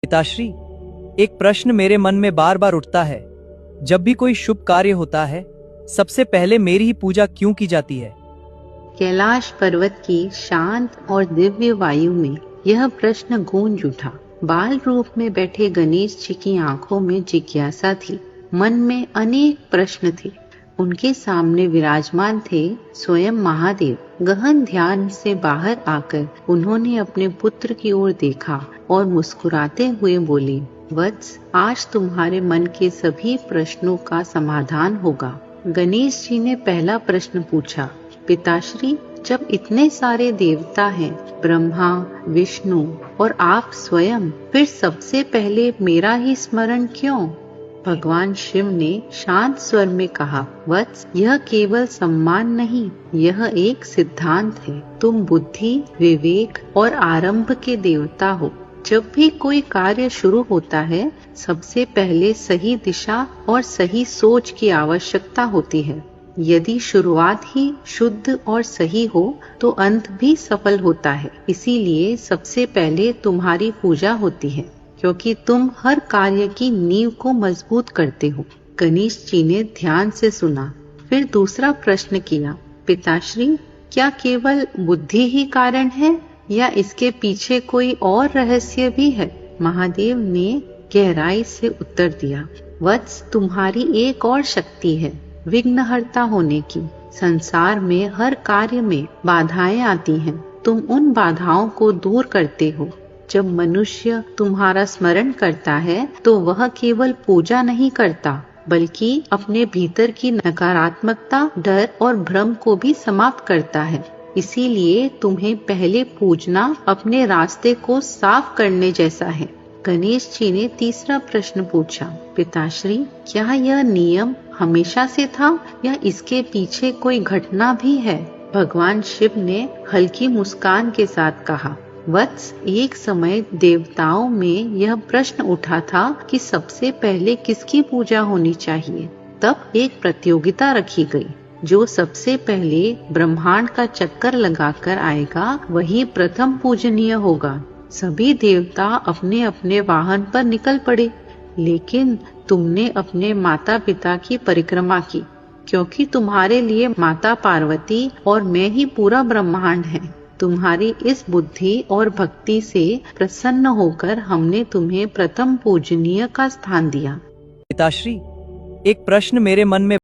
पिताश्री, एक प्रश्न मेरे मन में बार बार उठता है। जब भी कोई शुभ कार्य होता है, सबसे पहले मेरी ही पूजा क्यों की जाती है? कैलाश पर्वत की शांत और दिव्य वायु में यह प्रश्न गूंज उठा। बाल रूप में बैठे गणेश जी की आंखों में जिज्ञासा थी, मन में अनेक प्रश्न थे। उनके सामने विराजमान थे स्वयं महादेव। गहन ध्यान से बाहर आकर उन्होंने अपने पुत्र की ओर देखा और मुस्कुराते हुए बोले, वत्स, आज तुम्हारे मन के सभी प्रश्नों का समाधान होगा। गणेश जी ने पहला प्रश्न पूछा, पिताश्री, जब इतने सारे देवता हैं, ब्रह्मा, विष्णु और आप स्वयं, फिर सबसे पहले मेरा ही स्मरण क्यों? भगवान शिव ने शांत स्वर में कहा, वत्स, यह केवल सम्मान नहीं, यह एक सिद्धांत है। तुम बुद्धि, विवेक और आरंभ के देवता हो। जब भी कोई कार्य शुरू होता है, सबसे पहले सही दिशा और सही सोच की आवश्यकता होती है। यदि शुरुआत ही शुद्ध और सही हो तो अंत भी सफल होता है। इसीलिए सबसे पहले तुम्हारी पूजा होती है, क्योंकि तुम हर कार्य की नींव को मजबूत करते हो। गणेश जी ने ध्यान से सुना, फिर दूसरा प्रश्न किया, पिताश्री, क्या केवल बुद्धि ही कारण है या इसके पीछे कोई और रहस्य भी है? महादेव ने गहराई से उत्तर दिया, वत्स, तुम्हारी एक और शक्ति है, विघ्नहर्ता होने की। संसार में हर कार्य में बाधाएं आती हैं, तुम उन बाधाओं को दूर करते हो। जब मनुष्य तुम्हारा स्मरण करता है तो वह केवल पूजा नहीं करता, बल्कि अपने भीतर की नकारात्मकता, डर और भ्रम को भी समाप्त करता है। इसीलिए तुम्हें पहले पूजना अपने रास्ते को साफ करने जैसा है। गणेश जी ने तीसरा प्रश्न पूछा, पिताश्री, क्या यह नियम हमेशा से था या इसके पीछे कोई घटना भी है? भगवान शिव ने हल्की मुस्कान के साथ कहा, वत्स, एक समय देवताओं में यह प्रश्न उठा था कि सबसे पहले किसकी पूजा होनी चाहिए। तब एक प्रतियोगिता रखी गई। जो सबसे पहले ब्रह्मांड का चक्कर लगाकर आएगा, वही प्रथम पूजनीय होगा। सभी देवता अपने अपने वाहन पर निकल पड़े, लेकिन तुमने अपने माता पिता की परिक्रमा की, क्योंकि तुम्हारे लिए माता पार्वती और मैं ही पूरा ब्रह्मांड है। तुम्हारी इस बुद्धि और भक्ति से प्रसन्न होकर हमने तुम्हें प्रथम पूजनीय का स्थान दिया। पिताश्री, एक प्रश्न मेरे मन में